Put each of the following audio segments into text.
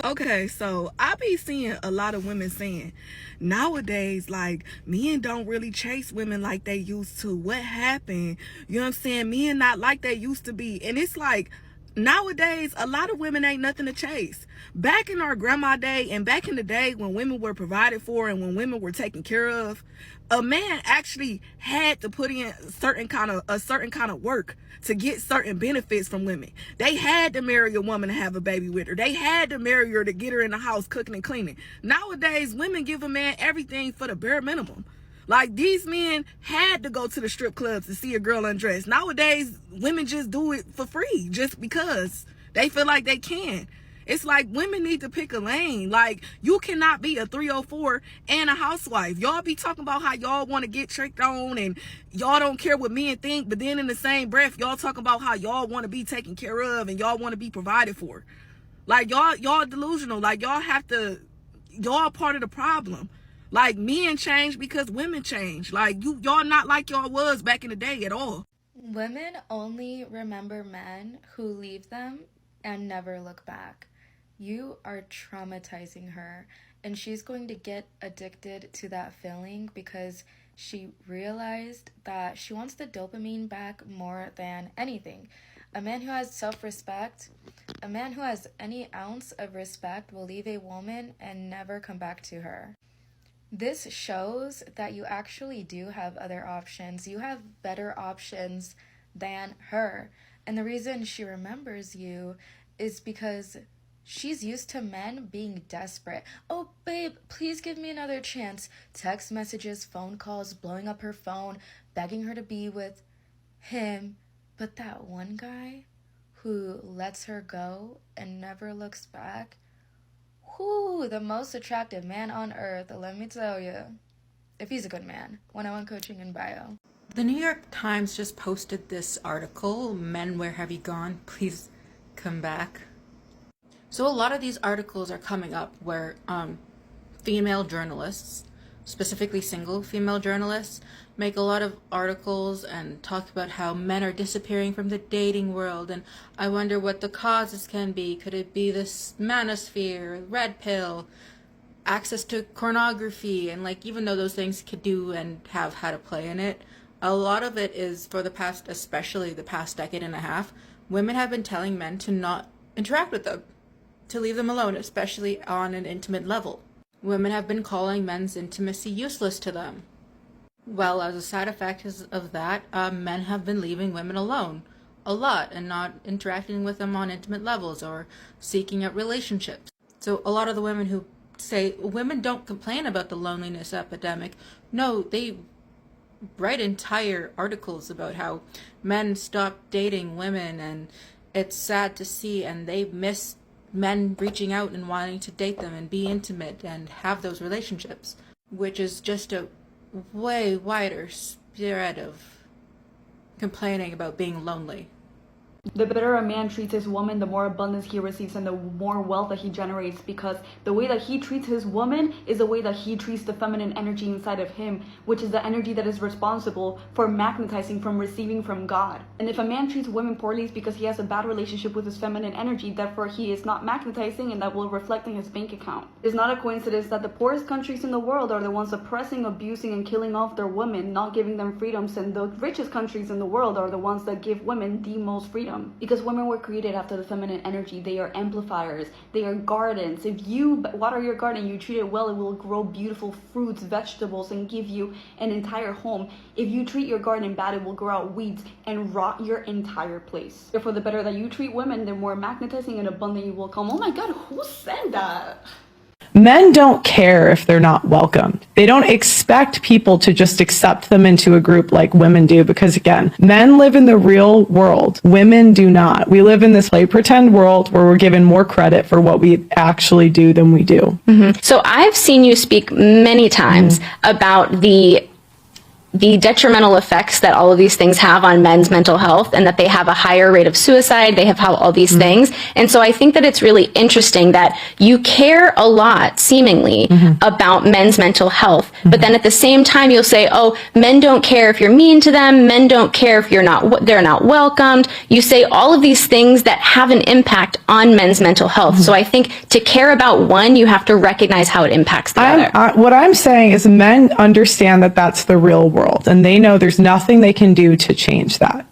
Okay, so I be seeing a lot of women saying nowadays, like, men don't really chase women like they used to. What happened? You know what I'm saying? Men not like they used to be. And it's like, nowadays, a lot of women ain't nothing to chase. Back in our grandma day and back in the day when women were provided for and when women were taken care of, a man actually had to put in a certain kind of work to get certain benefits from women. They had to marry a woman to have a baby with her. They had to marry her to get her in the house cooking and cleaning. Nowadays, women give a man everything for the bare minimum. Like, these men had to go to the strip clubs to see a girl undressed. Nowadays, women just do it for free just because they feel like they can. It's like women need to pick a lane. Like, you cannot be a 304 and a housewife. Y'all be talking about how y'all want to get tricked on and y'all don't care what men think, but then in the same breath, y'all talking about how y'all want to be taken care of and y'all want to be provided for. Like, y'all delusional. Like, y'all part of the problem. Like, men change because women change. Like, y'all not like y'all was back in the day at all. Women only remember men who leave them and never look back. You are traumatizing her, and she's going to get addicted to that feeling because she realized that she wants the dopamine back more than anything. A man who has self-respect, a man who has any ounce of respect will leave a woman and never come back to her. This shows that you actually do have other options. You have better options than her. And the reason she remembers you is because she's used to men being desperate. Oh, babe, please give me another chance. Text messages, phone calls, blowing up her phone, begging her to be with him. But that one guy who lets her go and never looks back, whoo, the most attractive man on earth, let me tell you. If he's a good man. 101 coaching in bio. The New York Times just posted this article, Men, Where Have You Gone? Please come back. So a lot of these articles are coming up where female journalists, specifically single female journalists, make a lot of articles and talk about how men are disappearing from the dating world, and I wonder what the causes can be. Could it be this manosphere, red pill, access to pornography, and like, even though those things could do and have had a play in it, a lot of it is for the past, especially the past decade and a half, women have been telling men to not interact with them, to leave them alone, especially on an intimate level. Women have been calling men's intimacy useless to them. Well, as a side effect of that, men have been leaving women alone a lot and not interacting with them on intimate levels or seeking out relationships. So a lot of the women who say women don't complain about the loneliness epidemic, no, they write entire articles about how men stop dating women and it's sad to see, and they miss men reaching out and wanting to date them and be intimate and have those relationships, which is just a way wider spread of complaining about being lonely. The better a man treats his woman, the more abundance he receives and the more wealth that he generates, because the way that he treats his woman is the way that he treats the feminine energy inside of him, which is the energy that is responsible for magnetizing from receiving from God. And if a man treats women poorly, it's because he has a bad relationship with his feminine energy, therefore he is not magnetizing, and that will reflect in his bank account. It's not a coincidence that the poorest countries in the world are the ones oppressing, abusing, and killing off their women, not giving them freedoms, and the richest countries in the world are the ones that give women the most freedom. Because women were created after the feminine energy. They are amplifiers. They are gardens. If you water your garden, you treat it well, it will grow beautiful fruits, vegetables, and give you an entire home. If you treat your garden bad, it will grow out weeds and rot your entire place. Therefore, the better that you treat women, the more magnetizing and abundant you will come. Oh my God, who said that? Men don't care if they're not welcomed. They don't expect people to just accept them into a group like women do, because again, men live in the real world. Women do not. We live in this play pretend world where we're given more credit for what we actually do than we do. So I've seen you speak many times about the the detrimental effects that all of these things have on men's mental health, and that they have a higher rate of suicide, they have all these things. And so I think that it's really interesting that you care a lot, seemingly, about men's mental health, but then at the same time you'll say, oh, men don't care if you're mean to them, men don't care if they're not welcomed. You say all of these things that have an impact on men's mental health. So I think to care about one, you have to recognize how it impacts the other. What I'm saying is men understand that that's the real world, and they know there's nothing they can do to change that.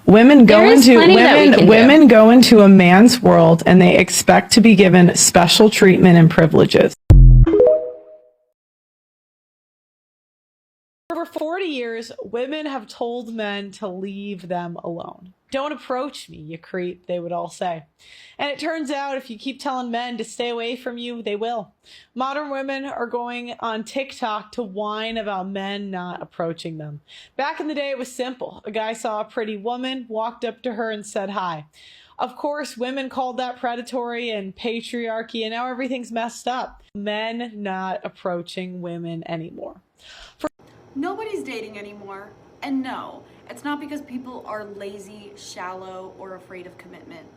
Women go into a man's world and they expect to be given special treatment and privileges. For 40 years, women have told men to leave them alone. Don't approach me, you creep, they would all say. And it turns out if you keep telling men to stay away from you, they will. Modern women are going on TikTok to whine about men not approaching them. Back in the day, it was simple. A guy saw a pretty woman, walked up to her and said hi. Of course, women called that predatory and patriarchy, and now everything's messed up. Men not approaching women anymore. Nobody's dating anymore. And no, it's not because people are lazy, shallow, or afraid of commitment.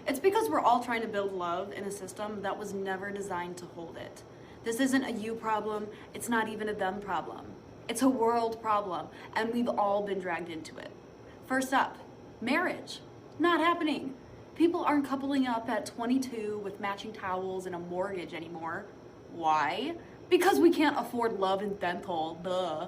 It's because we're all trying to build love in a system that was never designed to hold it. This isn't a you problem, it's not even a them problem. It's a world problem, and we've all been dragged into it. First up, marriage. Not happening. People aren't coupling up at 22 with matching towels and a mortgage anymore. Why? Because we can't afford love and dental, duh.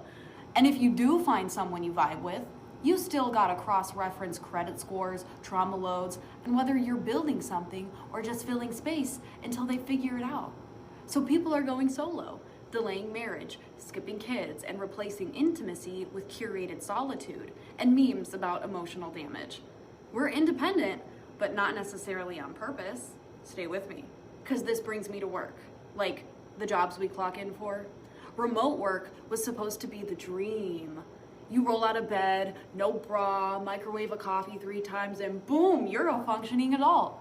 And if you do find someone you vibe with, you still gotta cross-reference credit scores, trauma loads, and whether you're building something or just filling space until they figure it out. So people are going solo, delaying marriage, skipping kids, and replacing intimacy with curated solitude and memes about emotional damage. We're independent, but not necessarily on purpose. Stay with me, because this brings me to work, like the jobs we clock in for. Remote work was supposed to be the dream. You roll out of bed, no bra, microwave a coffee 3 times, and boom, you're a functioning adult.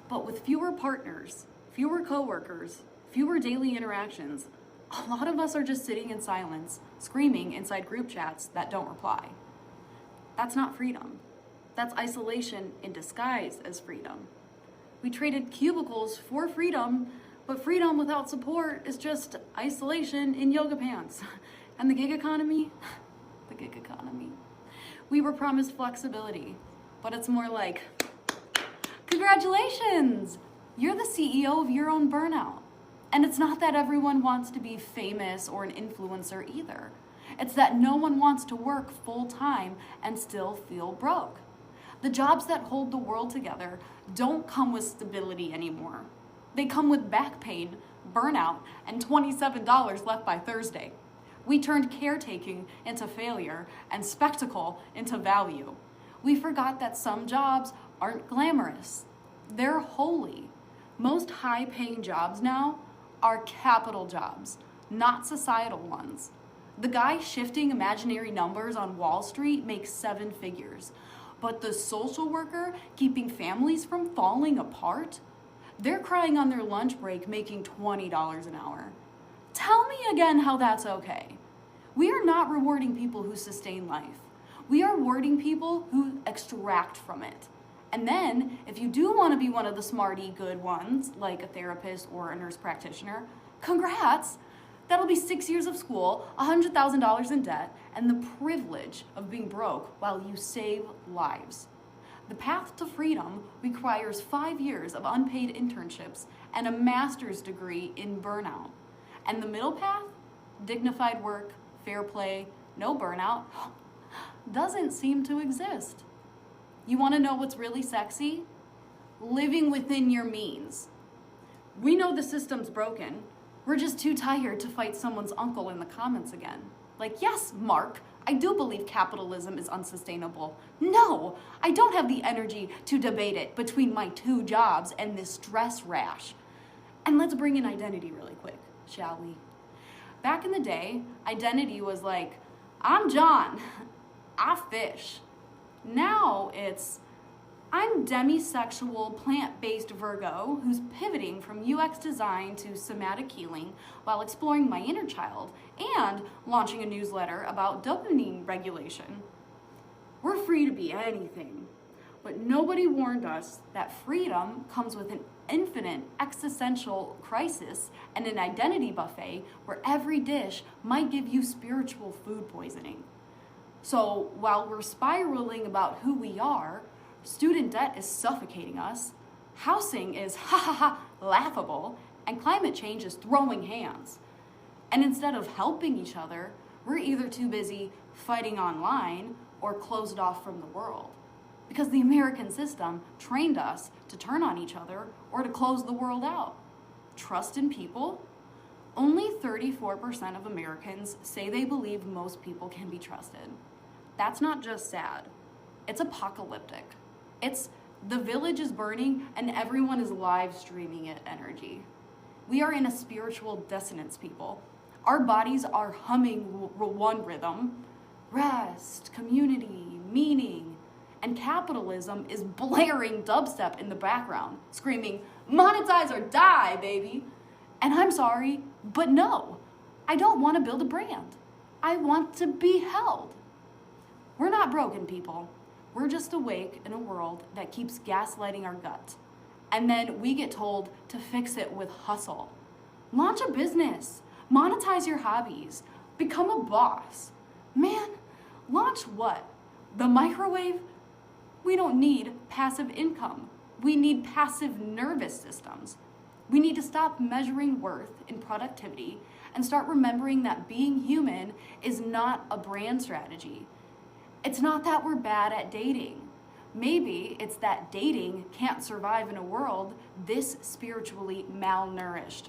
But with fewer partners, fewer coworkers, fewer daily interactions, a lot of us are just sitting in silence, screaming inside group chats that don't reply. That's not freedom. That's isolation in disguise as freedom. We traded cubicles for freedom, but freedom without support is just isolation in yoga pants. And the gig economy? The gig economy. We were promised flexibility, but it's more like, congratulations! You're the CEO of your own burnout. And it's not that everyone wants to be famous or an influencer either. It's that no one wants to work full time and still feel broke. The jobs that hold the world together don't come with stability anymore. They come with back pain, burnout, and $27 left by Thursday. We turned caretaking into failure and spectacle into value. We forgot that some jobs aren't glamorous. They're holy. Most high-paying jobs now are capital jobs, not societal ones. The guy shifting imaginary numbers on Wall Street makes 7 figures, but the social worker keeping families from falling apart, they're crying on their lunch break making $20 an hour. Tell me again how that's okay. We are not rewarding people who sustain life. We are rewarding people who extract from it. And then, if you do want to be one of the smarty good ones, like a therapist or a nurse practitioner, congrats! That'll be 6 years of school, $100,000 in debt, and the privilege of being broke while you save lives. The path to freedom requires 5 years of unpaid internships and a master's degree in burnout. And the middle path, dignified work, fair play, no burnout, doesn't seem to exist. You want to know what's really sexy? Living within your means. We know the system's broken. We're just too tired to fight someone's uncle in the comments again. Like, yes, Mark, I do believe capitalism is unsustainable. No, I don't have the energy to debate it between my 2 jobs and this stress rash. And let's bring in identity really quick, shall we? Back in the day, identity was like, I'm John, I fish. Now it's, I'm demisexual plant-based Virgo who's pivoting from UX design to somatic healing while exploring my inner child and launching a newsletter about dopamine regulation. We're free to be anything, but nobody warned us that freedom comes with an infinite existential crisis and an identity buffet where every dish might give you spiritual food poisoning. So while we're spiraling about who we are, student debt is suffocating us, housing is laughable, and climate change is throwing hands. And instead of helping each other, we're either too busy fighting online or closed off from the world. Because the American system trained us to turn on each other or to close the world out. Trust in people? Only 34% of Americans say they believe most people can be trusted. That's not just sad, it's apocalyptic. It's the village is burning and everyone is live streaming it energy. We are in a spiritual dissonance, people. Our bodies are humming one rhythm: rest, community, meaning. And capitalism is blaring dubstep in the background, screaming, monetize or die, baby. And I'm sorry, but no, I don't want to build a brand. I want to be held. We're not broken, people. We're just awake in a world that keeps gaslighting our gut. And then we get told to fix it with hustle. Launch a business, monetize your hobbies, become a boss. Man, launch what? The microwave? We don't need passive income. We need passive nervous systems. We need to stop measuring worth in productivity and start remembering that being human is not a brand strategy. It's not that we're bad at dating. Maybe it's that dating can't survive in a world this spiritually malnourished.